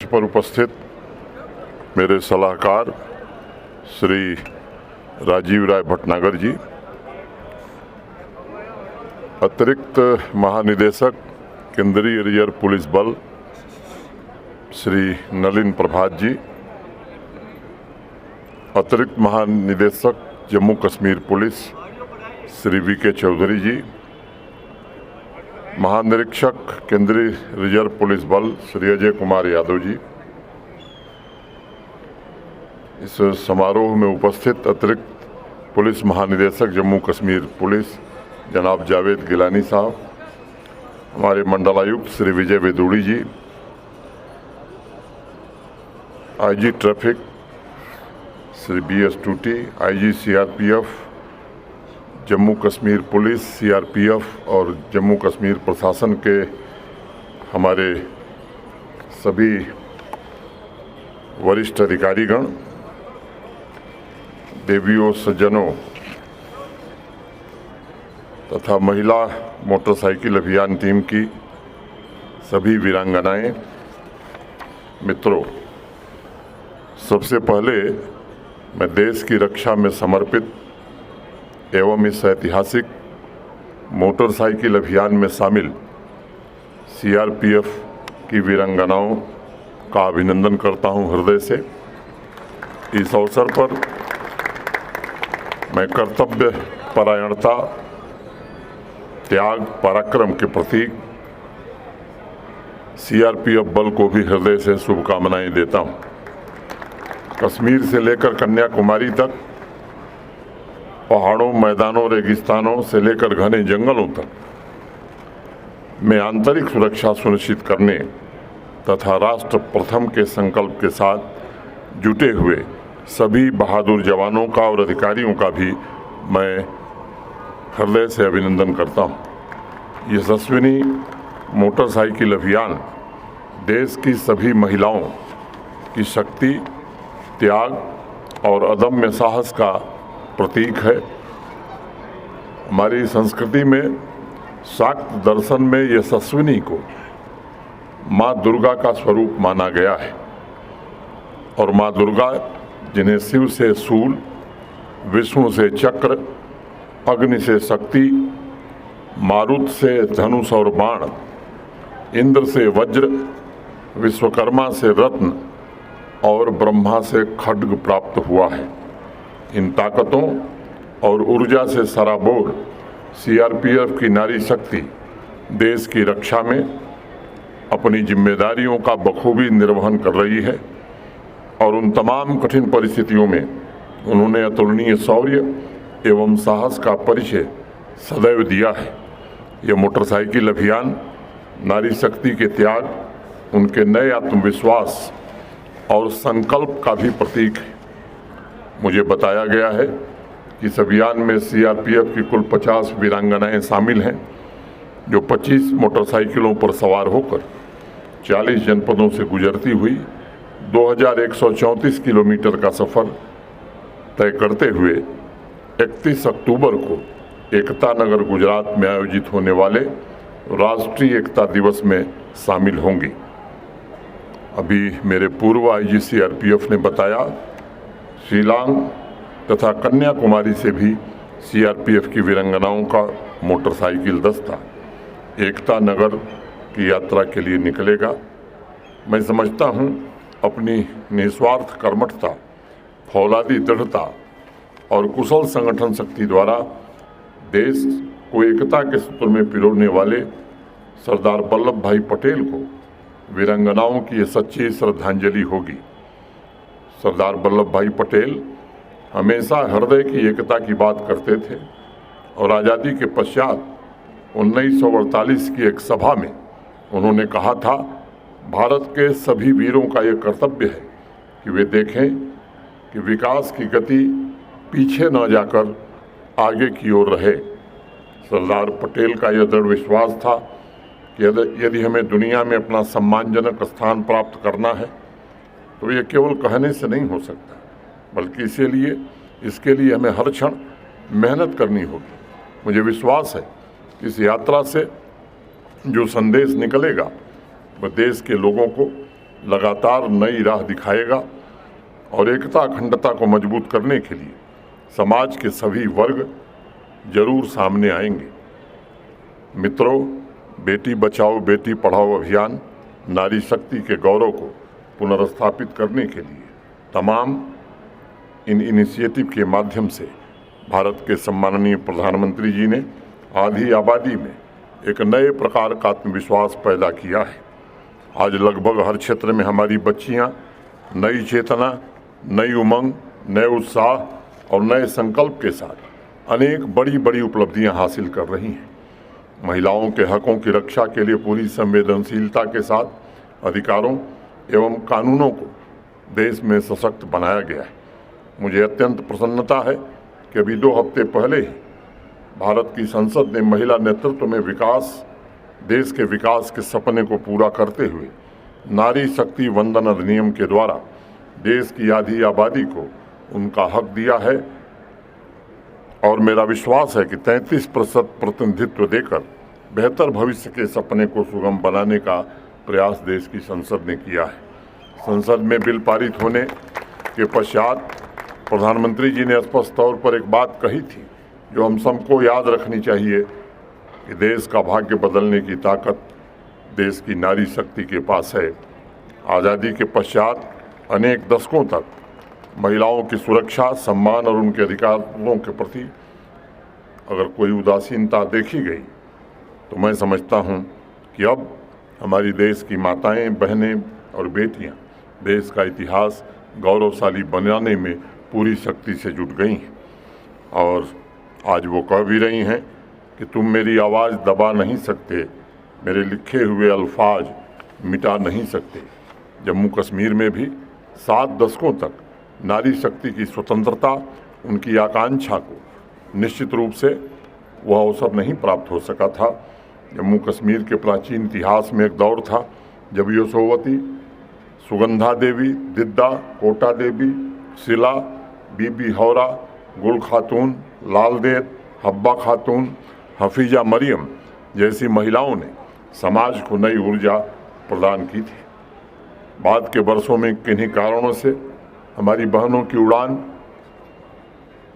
पर उपस्थित मेरे सलाहकार श्री राजीव राय भटनागर जी, अतिरिक्त महानिदेशक केंद्रीय रिजर्व पुलिस बल श्री नलिन प्रभात जी, अतिरिक्त महानिदेशक जम्मू कश्मीर पुलिस श्री वी.के. चौधरी जी, महानिरीक्षक केंद्रीय रिजर्व पुलिस बल श्री अजय कुमार यादव जी, इस समारोह में उपस्थित अतिरिक्त पुलिस महानिदेशक जम्मू कश्मीर पुलिस जनाब जावेद गिलानी साहब, हमारे मंडलायुक्त श्री विजय वेदुड़ी जी, आईजी ट्रैफिक श्री बी.एस. टूटी, IG CRPF Jammu Kashmir police, CRPF और जम्मू कश्मीर प्रशासन के हमारे सभी वरिष्ठ अधिकारीगण, देवियों, सज्जनों तथा महिला मोटरसाइकिल अभियान टीम की सभी वीरांगनाएं, मित्रों, सबसे पहले मैं देश की रक्षा में समर्पित एवं इस ऐतिहासिक मोटरसाइकिल अभियान में शामिल सीआरपीएफ की वीरांगनाओं का अभिनंदन करता हूं हृदय से। इस अवसर पर मैं कर्तव्य परायणता, त्याग, पराक्रम के प्रतीक सीआरपीएफ बल को भी हृदय से शुभकामनाएं देता हूं। कश्मीर से लेकर कन्याकुमारी तक, पहाड़ों, मैदानों, रेगिस्तानों से लेकर घने जंगलों तक में आंतरिक सुरक्षा सुनिश्चित करने तथा राष्ट्र प्रथम के संकल्प के साथ जुटे हुए सभी बहादुर जवानों का और अधिकारियों का भी मैं हृदय से अभिनंदन करता हूँ। यशस्विनी मोटरसाइकिल अभियान देश की सभी महिलाओं की शक्ति, त्याग और अदम्य साहस का प्रतीक है। हमारी संस्कृति में शाक्त दर्शन में यशस्विनी को माँ दुर्गा का स्वरूप माना गया है और माँ दुर्गा, जिन्हें शिव से शूल, विष्णु से चक्र, अग्नि से शक्ति, मारुत से धनुष और बाण, इंद्र से वज्र, विश्वकर्मा से रत्न और ब्रह्मा से खड्ग प्राप्त हुआ है। इन ताकतों और ऊर्जा से सराबोर सीआरपीएफ की नारी शक्ति देश की रक्षा में अपनी जिम्मेदारियों का बखूबी निर्वहन कर रही है और उन तमाम कठिन परिस्थितियों में उन्होंने अतुलनीय शौर्य एवं साहस का परिचय सदैव दिया है। यह मोटरसाइकिल अभियान नारी शक्ति के त्याग, उनके नए आत्मविश्वास और संकल्प का भी प्रतीक है। मुझे बताया गया है कि इस अभियान में सीआरपीएफ की कुल 50 वीरांगनाएं शामिल हैं, जो 25 मोटरसाइकिलों पर सवार होकर 40 जनपदों से गुजरती हुई 2134 किलोमीटर का सफर तय करते हुए 31 अक्टूबर को एकता नगर गुजरात में आयोजित होने वाले राष्ट्रीय एकता दिवस में शामिल होंगी। अभी मेरे पूर्व आईजी सीआरपीएफ ने बताया, शिलांग तथा कन्याकुमारी से भी सीआरपीएफ की वीरांगनाओं का मोटरसाइकिल दस्ता एकता नगर की यात्रा के लिए निकलेगा। मैं समझता हूं, अपनी निस्वार्थ कर्मठता, फौलादी दृढ़ता और कुशल संगठन शक्ति द्वारा देश को एकता के सूत्र में पिरोने वाले सरदार वल्लभ भाई पटेल को वीरांगनाओं की ये सच्ची श्रद्धांजलि होगी। सरदार वल्लभ भाई पटेल हमेशा हृदय की एकता की बात करते थे और आज़ादी के पश्चात 1948 की एक सभा में उन्होंने कहा था, भारत के सभी वीरों का यह कर्तव्य है कि वे देखें कि विकास की गति पीछे न जाकर आगे की ओर रहे। सरदार पटेल का यह दृढ़ विश्वास था कि यदि हमें दुनिया में अपना सम्मानजनक स्थान प्राप्त करना है तो ये केवल कहने से नहीं हो सकता, बल्कि इसके लिए हमें हर क्षण मेहनत करनी होगी। मुझे विश्वास है कि इस यात्रा से जो संदेश निकलेगा वह देश के लोगों को लगातार नई राह दिखाएगा और एकता अखंडता को मजबूत करने के लिए समाज के सभी वर्ग जरूर सामने आएंगे। मित्रों, बेटी बचाओ बेटी पढ़ाओ अभियान नारी शक्ति के गौरव को पुनर्स्थापित करने के लिए तमाम इन इनिशिएटिव के माध्यम से भारत के सम्माननीय प्रधानमंत्री जी ने आधी आबादी में एक नए प्रकार का आत्मविश्वास पैदा किया है। आज लगभग हर क्षेत्र में हमारी बच्चियां नई चेतना, नई उमंग, नए उत्साह और नए संकल्प के साथ अनेक बड़ी बड़ी उपलब्धियां हासिल कर रही हैं। महिलाओं के हकों की रक्षा के लिए पूरी संवेदनशीलता के साथ अधिकारों एवं कानूनों को देश में सशक्त बनाया गया है। मुझे अत्यंत प्रसन्नता है कि अभी 2 हफ्ते पहले ही भारत की संसद ने महिला नेतृत्व में देश के विकास के सपने को पूरा करते हुए नारी शक्ति वंदन अधिनियम के द्वारा देश की आधी आबादी को उनका हक दिया है और मेरा विश्वास है कि 33% प्रतिनिधित्व देकर बेहतर भविष्य के सपने को सुगम बनाने का प्रयास देश की संसद ने किया है। संसद में बिल पारित होने के पश्चात प्रधानमंत्री जी ने स्पष्ट तौर पर एक बात कही थी जो हम सबको याद रखनी चाहिए कि देश का भाग्य बदलने की ताकत देश की नारी शक्ति के पास है। आज़ादी के पश्चात अनेक दशकों तक महिलाओं की सुरक्षा, सम्मान और उनके अधिकारों के प्रति अगर कोई उदासीनता देखी गई तो मैं समझता हूं कि अब हमारी देश की माताएं, बहनें और बेटियां देश का इतिहास गौरवशाली बनाने में पूरी शक्ति से जुट गई हैं और आज वो कह भी रही हैं कि तुम मेरी आवाज़ दबा नहीं सकते, मेरे लिखे हुए अल्फाज मिटा नहीं सकते। जम्मू कश्मीर में भी 7 दशकों तक नारी शक्ति की स्वतंत्रता, उनकी आकांक्षा को निश्चित रूप से वह अवसर नहीं प्राप्त हो सका था। जम्मू कश्मीर के प्राचीन इतिहास में एक दौर था जब यशोवती, सुगंधा देवी, दिद्दा, कोटा देवी, शिला, बीबी हौरा, गुल खातून, लाल देद, हब्बा खातून, हफीजा मरियम जैसी महिलाओं ने समाज को नई ऊर्जा प्रदान की थी। बाद के वर्षों में किन्हीं कारणों से हमारी बहनों की उड़ान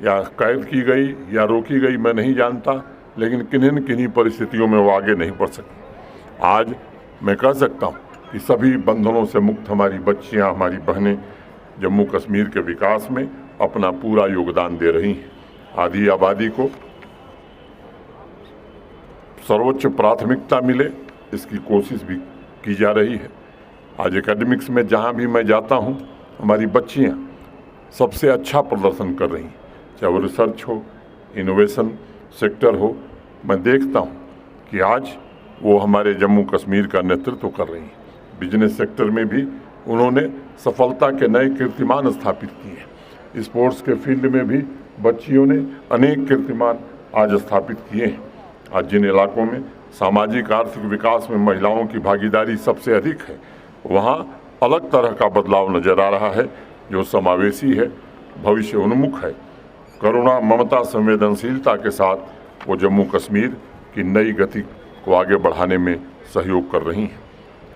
या कैद की गई या रोकी गई, मैं नहीं जानता, लेकिन किन्हीं परिस्थितियों में वो आगे नहीं बढ़ सकी। आज मैं कह सकता हूँ कि सभी बंधनों से मुक्त हमारी बच्चियाँ, हमारी बहनें जम्मू कश्मीर के विकास में अपना पूरा योगदान दे रही हैं। आधी आबादी को सर्वोच्च प्राथमिकता मिले, इसकी कोशिश भी की जा रही है। आज एकेडमिक्स में जहाँ भी मैं जाता हूँ, हमारी बच्चियाँ सबसे अच्छा प्रदर्शन कर रही हैं, चाहे वो रिसर्च हो, इनोवेशन सेक्टर हो। मैं देखता हूँ कि आज वो हमारे जम्मू कश्मीर का नेतृत्व कर रही हैं। बिजनेस सेक्टर में भी उन्होंने सफलता के नए कीर्तिमान स्थापित किए हैं। स्पोर्ट्स के फील्ड में भी बच्चियों ने अनेक कीर्तिमान आज स्थापित किए हैं। आज जिन इलाकों में सामाजिक आर्थिक विकास में महिलाओं की भागीदारी सबसे अधिक है, वहाँ अलग तरह का बदलाव नजर आ रहा है जो समावेशी है, भविष्य उन्मुख है। करुणा, ममता, संवेदनशीलता के साथ वो जम्मू कश्मीर की नई गति को आगे बढ़ाने में सहयोग कर रही हैं।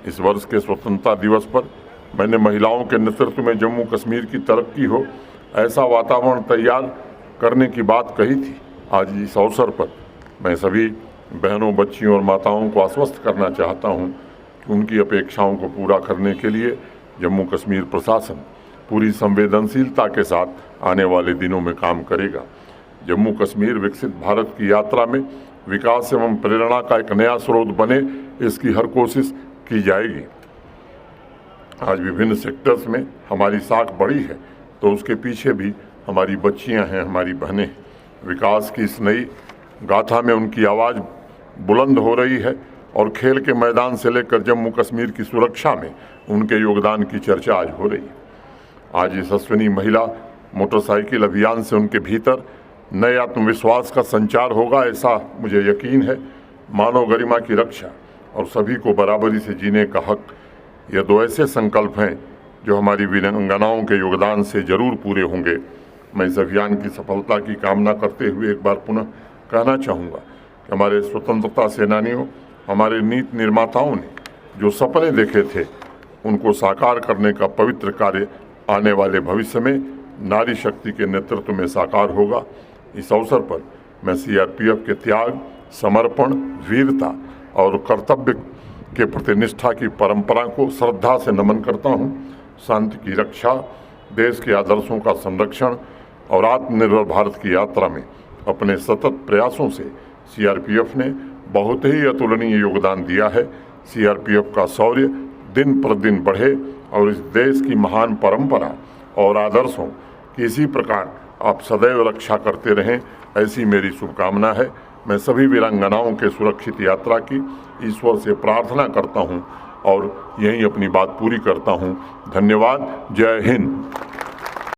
इस वर्ष के स्वतंत्रता दिवस पर मैंने महिलाओं के नेतृत्व में जम्मू कश्मीर की तरक्की हो ऐसा वातावरण तैयार करने की बात कही थी। आज इस अवसर पर मैं सभी बहनों, बच्चियों और माताओं को आश्वस्त करना चाहता हूं कि उनकी अपेक्षाओं को पूरा करने के लिए जम्मू कश्मीर प्रशासन पूरी संवेदनशीलता के साथ आने वाले दिनों में काम करेगा। जम्मू कश्मीर विकसित भारत की यात्रा में विकास एवं प्रेरणा का एक नया स्रोत बने, इसकी हर कोशिश की जाएगी। आज विभिन्न सेक्टर्स में हमारी साख बढ़ी है तो उसके पीछे भी हमारी बच्चियां हैं, हमारी बहनें हैं। विकास की इस नई गाथा में उनकी आवाज़ बुलंद हो रही है और खेल के मैदान से लेकर जम्मू कश्मीर की सुरक्षा में उनके योगदान की चर्चा आज हो रही है। आज यशस्विनी महिला मोटरसाइकिल अभियान से उनके भीतर नए आत्मविश्वास का संचार होगा, ऐसा मुझे यकीन है। मानव गरिमा की रक्षा और सभी को बराबरी से जीने का हक, ये 2 ऐसे संकल्प हैं जो हमारी वीरांगनाओं के योगदान से जरूर पूरे होंगे। मैं इस अभियान की सफलता की कामना करते हुए एक बार पुनः कहना चाहूँगा कि हमारे स्वतंत्रता सेनानियों, हमारे नीति निर्माताओं ने जो सपने देखे थे उनको साकार करने का पवित्र कार्य आने वाले भविष्य में नारी शक्ति के नेतृत्व में साकार होगा। इस अवसर पर मैं सीआरपीएफ के त्याग, समर्पण, वीरता और कर्तव्य के प्रति निष्ठा की परंपरा को श्रद्धा से नमन करता हूँ। शांति की रक्षा, देश के आदर्शों का संरक्षण और आत्मनिर्भर भारत की यात्रा में अपने सतत प्रयासों से सीआरपीएफ ने बहुत ही अतुलनीय योगदान दिया है। सीआरपीएफ का शौर्य दिन प्रतिदिन बढ़े और इस देश की महान परंपरा और आदर्शों की इसी प्रकार आप सदैव रक्षा करते रहें, ऐसी मेरी शुभकामना है। मैं सभी वीरांगनाओं के सुरक्षित यात्रा की ईश्वर से प्रार्थना करता हूं और यहीं अपनी बात पूरी करता हूं। धन्यवाद। जय हिंद।